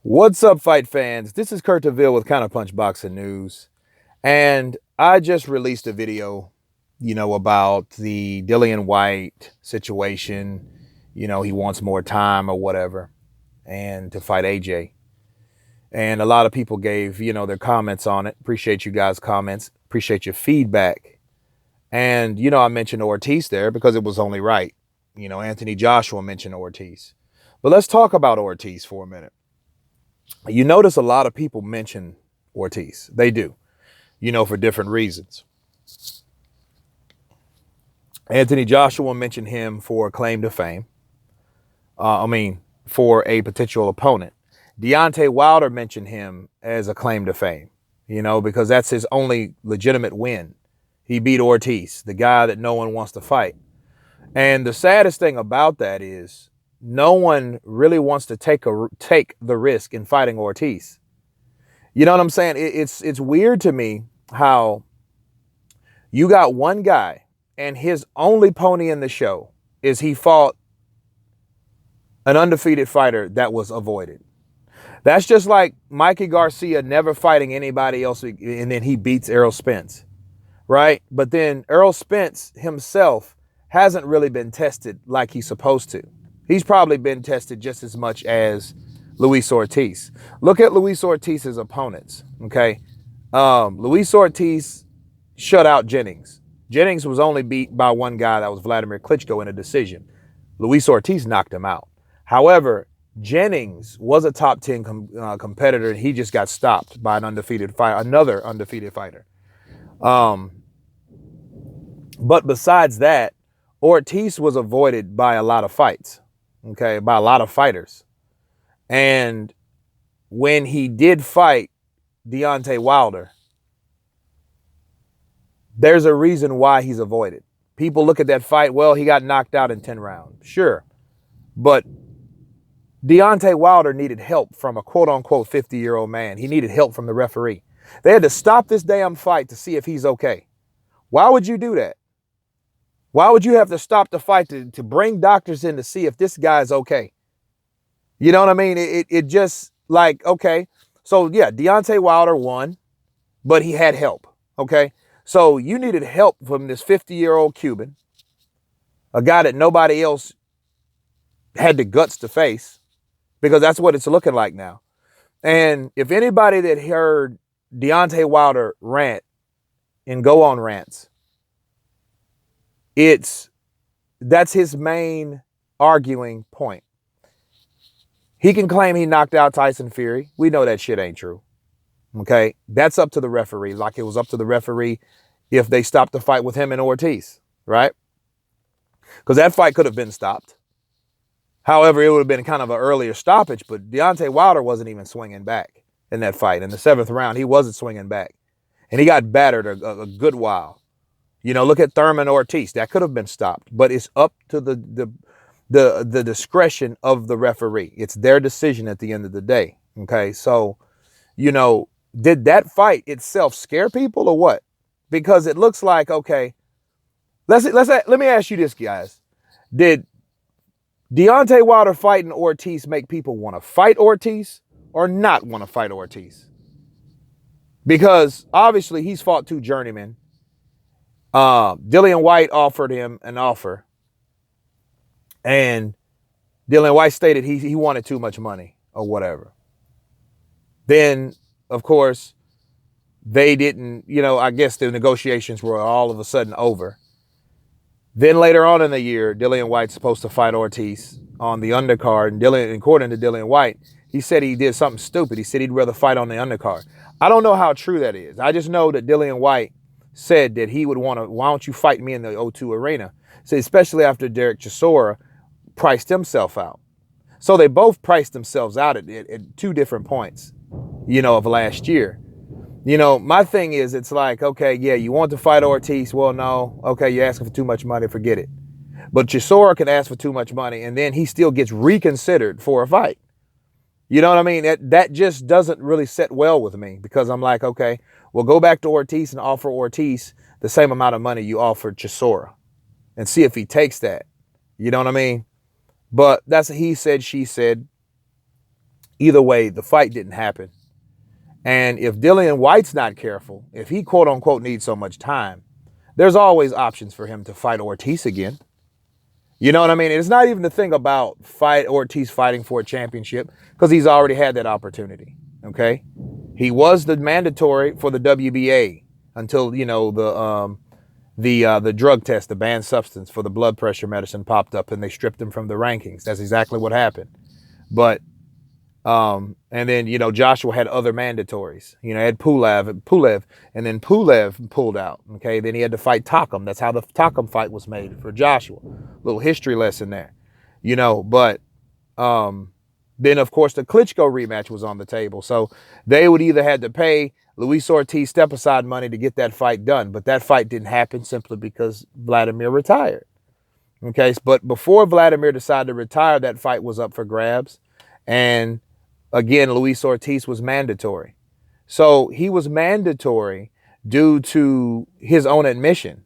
What's up, fight fans? This is Kurt DeVille with Counterpunch Boxing News. And I just released a video, about the Dillian White situation. He wants more time or whatever, and to fight AJ. And a lot of people gave, their comments on it. Appreciate you guys' comments. Appreciate your feedback. And, I mentioned Ortiz there because it was only right. Anthony Joshua mentioned Ortiz. But let's talk about Ortiz for a minute. You notice a lot of people mention Ortiz. They do, for different reasons. Anthony Joshua mentioned him for a claim to fame. For a potential opponent. Deontay Wilder mentioned him as a claim to fame, because that's his only legitimate win. He beat Ortiz, the guy that no one wants to fight. And the saddest thing about that is no one really wants to take the risk in fighting Ortiz. You know what I'm saying? It's weird to me how you got one guy and his only pony in the show is he fought an undefeated fighter that was avoided. That's just like Mikey Garcia never fighting anybody else, and then he beats Errol Spence, right? But then Errol Spence himself hasn't really been tested like he's supposed to. He's probably been tested just as much as Luis Ortiz. Look at Luis Ortiz's opponents, okay? Luis Ortiz shut out Jennings. Jennings was only beat by one guy, that was Vladimir Klitschko, in a decision. Luis Ortiz knocked him out. However, Jennings was a top 10 competitor, and he just got stopped by another undefeated fighter. But besides that, Ortiz was avoided by a lot of fights, okay, by a lot of fighters. And when he did fight Deontay Wilder, there's a reason why he's avoided. People look at that fight, well, he got knocked out in 10 rounds. Sure. But Deontay Wilder needed help from a quote-unquote 50-year-old man. He needed help from the referee. They had to stop this damn fight to see if he's okay. Why would you do that? Why would you have to stop the fight to bring doctors in to see if this guy's okay? You know what I mean? It just like, okay. So, yeah, Deontay Wilder won, but he had help, okay? So you needed help from this 50-year-old Cuban, a guy that nobody else had the guts to face, because that's what it's looking like now. And if anybody that heard Deontay Wilder rant and go on rants, that's his main arguing point. He can claim he knocked out Tyson Fury. We know that shit ain't true. Okay? That's up to the referee, like it was up to the referee if they stopped the fight with him and Ortiz, right? Because that fight could have been stopped. However, it would have been kind of an earlier stoppage, but Deontay Wilder wasn't even swinging back in that fight. In the 7th round, he wasn't swinging back. And he got battered a good while. Look at Thurman Ortiz. That could have been stopped, but it's up to the discretion of the referee. It's their decision at the end of the day. Okay, so, did that fight itself scare people or what? Because it looks like, okay, let me ask you this, guys. Did Deontay Wilder fighting Ortiz make people want to fight Ortiz or not want to fight Ortiz? Because obviously he's fought 2 journeymen. Dillian White offered him an offer, and Dillian White stated he wanted too much money or whatever. Then, of course, they didn't, I guess the negotiations were all of a sudden over. Then later on in the year, Dillian White's supposed to fight Ortiz on the undercard, and according to Dillian White, he said he did something stupid. He said he'd rather fight on the undercard. I don't know how true that is. I just know that Dillian White said that he would want to, why don't you fight me in the O2 Arena? So especially after Derek Chisora priced himself out. So they both priced themselves out at 2 different points, of last year. My thing is, it's like, okay, yeah, you want to fight Ortiz? Well, no. Okay, you're asking for too much money, forget it. But Chisora can ask for too much money, and then he still gets reconsidered for a fight. You know what I mean? That just doesn't really sit well with me, because I'm like, okay, well, go back to Ortiz and offer Ortiz the same amount of money you offered Chisora and see if he takes that. You know what I mean? But that's a he said, she said. Either way, the fight didn't happen. And if Dillian White's not careful, if he quote unquote needs so much time, there's always options for him to fight Ortiz again. You know what I mean? It's not even the thing about Ortiz fighting for a championship, because he's already had that opportunity. Okay, he was the mandatory for the WBA until, you know, the drug test, the banned substance for the blood pressure medicine popped up and they stripped him from the rankings. That's exactly what happened. But and then, you know, Joshua had other mandatories. You know, had Pulev, and then Pulev pulled out. Okay, then he had to fight Takam. That's how the Takam fight was made for Joshua. Little history lesson there, you know. But then, of course, the Klitschko rematch was on the table. So they would either had to pay Luis Ortiz step aside money to get that fight done, but that fight didn't happen simply because Vladimir retired. Okay, but before Vladimir decided to retire, that fight was up for grabs, and again, Luis Ortiz was mandatory. So he was mandatory due to his own admission,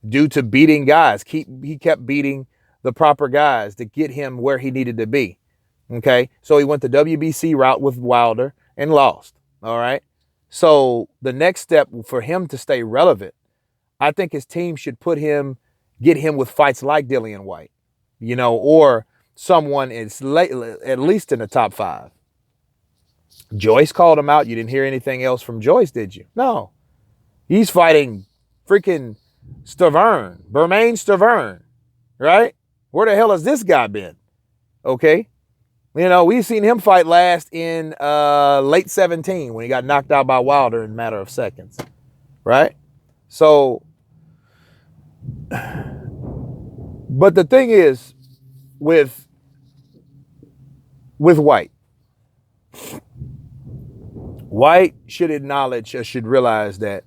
due to beating guys. He kept beating the proper guys to get him where he needed to be. Okay, so he went the WBC route with Wilder and lost. All right. So the next step for him to stay relevant, I think his team should get him with fights like Dillian White, you know, or someone at least in the top 5. Joyce called him out. You didn't hear anything else from Joyce, did you? No. He's fighting freaking Bermain Stavern, right? Where the hell has this guy been? Okay. You know, we've seen him fight last in late 2017 when he got knocked out by Wilder in a matter of seconds, right? So, but the thing is, with White should acknowledge or should realize that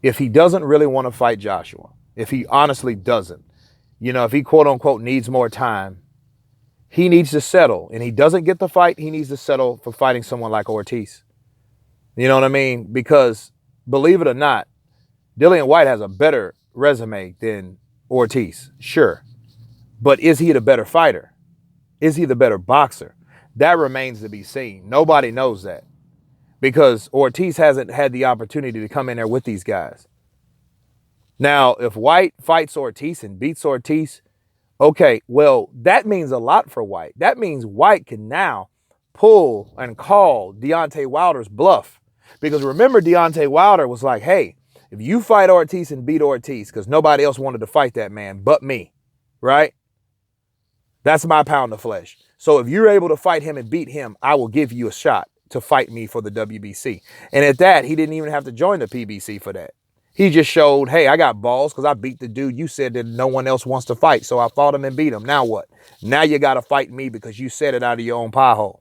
if he doesn't really want to fight Joshua, if he honestly doesn't, you know, if he quote unquote needs more time, he needs to settle. And he doesn't get the fight, he needs to settle for fighting someone like Ortiz. You know what I mean? Because believe it or not, Dillian White has a better resume than Ortiz, sure. But is he the better fighter? Is he the better boxer? That remains to be seen. Nobody knows that, because Ortiz hasn't had the opportunity to come in there with these guys. Now, if White fights Ortiz and beats Ortiz, okay, well, that means a lot for White. That means White can now pull and call Deontay Wilder's bluff. Because remember, Deontay Wilder was like, hey, if you fight Ortiz and beat Ortiz, because nobody else wanted to fight that man but me, right? That's my pound of flesh. So if you're able to fight him and beat him, I will give you a shot to fight me for the WBC. And at that, he didn't even have to join the PBC for that. He just showed, hey, I got balls because I beat the dude you said that no one else wants to fight. So I fought him and beat him. Now what? Now you got to fight me because you said it out of your own pie hole.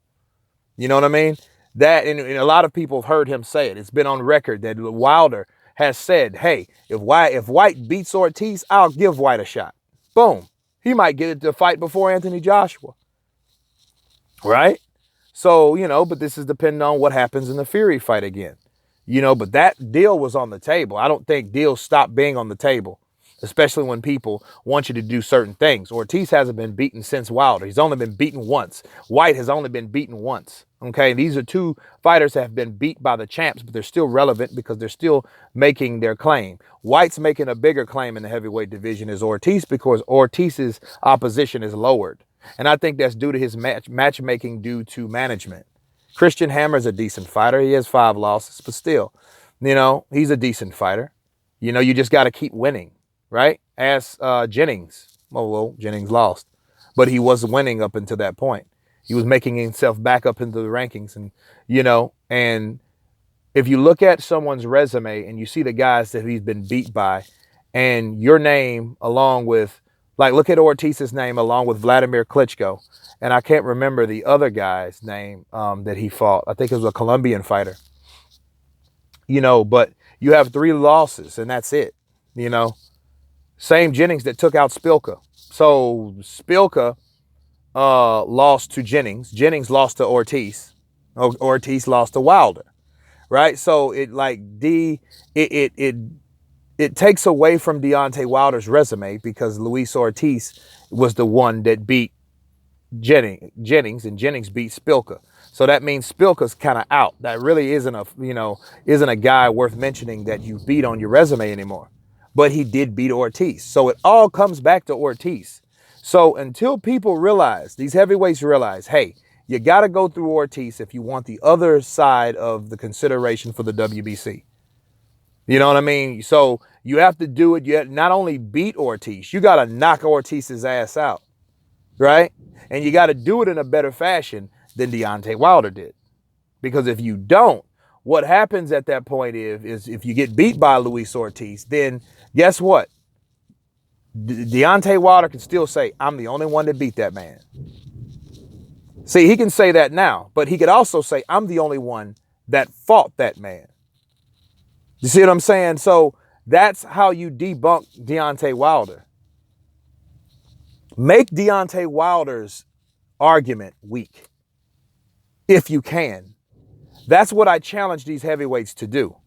You know what I mean? That, and a lot of people have heard him say it. It's been on record that Wilder has said, hey, if White beats Ortiz, I'll give White a shot. Boom. He might get it to fight before Anthony Joshua. Right? So, you know, but this is depending on what happens in the Fury fight again. You know, but that deal was on the table. I don't think deals stop being on the table, especially when people want you to do certain things. Ortiz hasn't been beaten since Wilder. He's only been beaten once. White has only been beaten once. Okay, these are two fighters that have been beat by the champs, but they're still relevant because they're still making their claim. White's making a bigger claim in the heavyweight division is Ortiz, because Ortiz's opposition is lowered. And I think that's due to his matchmaking due to management. Christian Hammer's a decent fighter. He has 5 losses, but still, you know, he's a decent fighter. You know, you just got to keep winning, right? Ask Jennings. Well, Jennings lost, but he was winning up until that point. He was making himself back up into the rankings, and, you know, and if you look at someone's resume and you see the guys that he's been beat by, and your name along with, like, look at Ortiz's name along with Vladimir Klitschko. And I can't remember the other guy's name that he fought. I think it was a Colombian fighter. You know, but you have 3 losses and that's it. You know, same Jennings that took out Spilka. So Spilka lost to Jennings. Jennings lost to Ortiz. Ortiz lost to Wilder. Right? So it takes away from Deontay Wilder's resume because Luis Ortiz was the one that beat Jennings, and Jennings beat Spilka. So that means Spilka's kind of out. That really isn't a guy worth mentioning that you beat on your resume anymore. But he did beat Ortiz. So it all comes back to Ortiz. So until people realize, these heavyweights realize, hey, you got to go through Ortiz if you want the other side of the consideration for the WBC. You know what I mean? So you have to do it. You have not only beat Ortiz, you got to knock Ortiz's ass out, right? And you got to do it in a better fashion than Deontay Wilder did. Because if you don't, what happens at that point is if you get beat by Luis Ortiz, then guess what? Deontay Wilder can still say, I'm the only one that beat that man. See, he can say that now, but he could also say, I'm the only one that fought that man. You see what I'm saying? So that's how you debunk Deontay Wilder. Make Deontay Wilder's argument weak, if you can. That's what I challenge these heavyweights to do.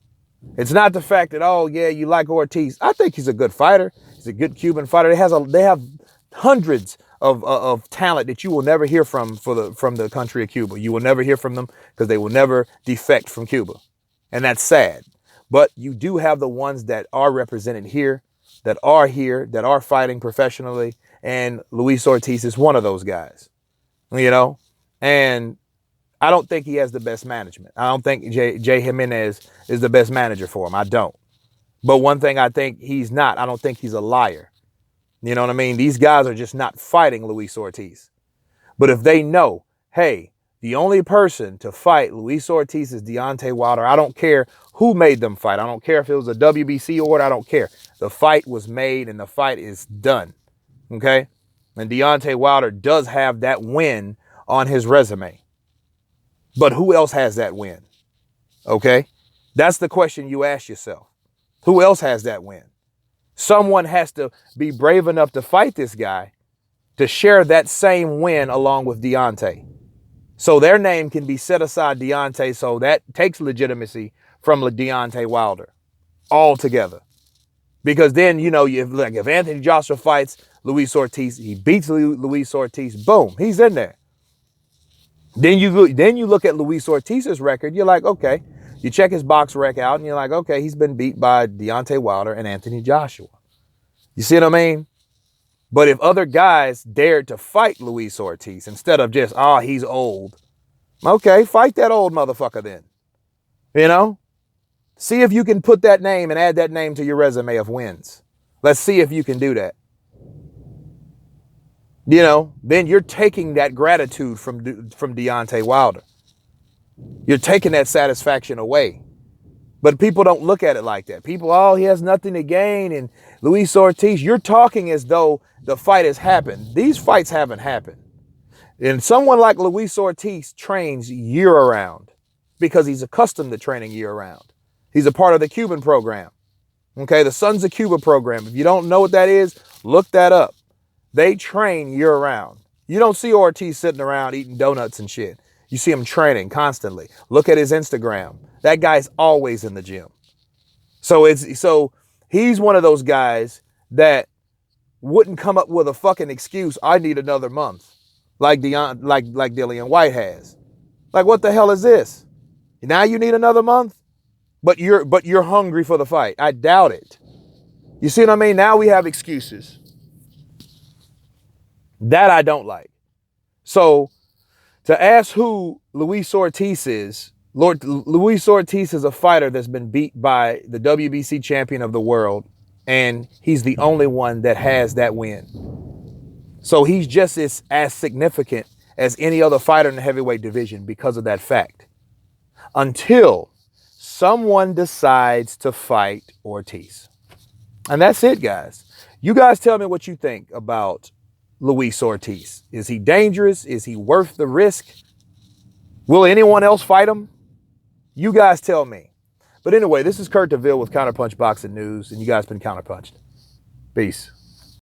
It's not the fact that, oh, yeah, you like Ortiz. I think he's a good fighter. He's a good Cuban fighter. They have hundreds of talent that you will never hear from the country of Cuba. You will never hear from them because they will never defect from Cuba. And that's sad. But you do have the ones that are represented here, that are fighting professionally. And Luis Ortiz is one of those guys, you know, and I don't think he has the best management. I don't think Jay Jimenez is the best manager for him. I don't. But one thing I think he's not, I don't think he's a liar. You know what I mean? These guys are just not fighting Luis Ortiz. But if they know, hey, the only person to fight Luis Ortiz is Deontay Wilder, I don't care who made them fight. I don't care if it was a WBC order. I don't care. The fight was made and the fight is done. Okay? And Deontay Wilder does have that win on his resume. But who else has that win? Okay? That's the question you ask yourself. Who else has that win? Someone has to be brave enough to fight this guy to share that same win along with Deontay. So their name can be set aside Deontay, so that takes legitimacy from Deontay Wilder altogether. Because then, you know, if Anthony Joshua fights Luis Ortiz, he beats Luis Ortiz, boom, he's in there. Then you look at Luis Ortiz's record, you're like, okay, you check his box rec out, and you're like, okay, he's been beat by Deontay Wilder and Anthony Joshua. You see what I mean? But if other guys dared to fight Luis Ortiz instead of just, oh, he's old. Okay, fight that old motherfucker then. You know? See if you can put that name and add that name to your resume of wins. Let's see if you can do that. You know, then you're taking that gratitude from Deontay Wilder. You're taking that satisfaction away. But people don't look at it like that. People, oh, he has nothing to gain. And Luis Ortiz, you're talking as though the fight has happened. These fights haven't happened. And someone like Luis Ortiz trains year-round because he's accustomed to training year-round. He's a part of the Cuban program. Okay, the Sons of Cuba program. If you don't know what that is, look that up. They train year-round. You don't see Ortiz sitting around eating donuts and shit. You see him training constantly. Look at his Instagram. That guy's always in the gym. So he's one of those guys that wouldn't come up with a fucking excuse. I need another month, like Dillian White has. Like, what the hell is this? Now you need another month, but you're hungry for the fight. I doubt it. You see what I mean? Now we have excuses. That I don't like. So to ask who Luis Ortiz is, Luis Ortiz is a fighter that's been beat by the WBC champion of the world, and he's the only one that has that win. So he's just as significant as any other fighter in the heavyweight division because of that fact. Until someone decides to fight Ortiz. And that's it, guys. You guys tell me what you think about Luis Ortiz. Is he dangerous? Is he worth the risk? Will anyone else fight him? You guys tell me. But anyway, this is Kurt DeVille with Counterpunch Boxing News, and you guys been counterpunched. Peace.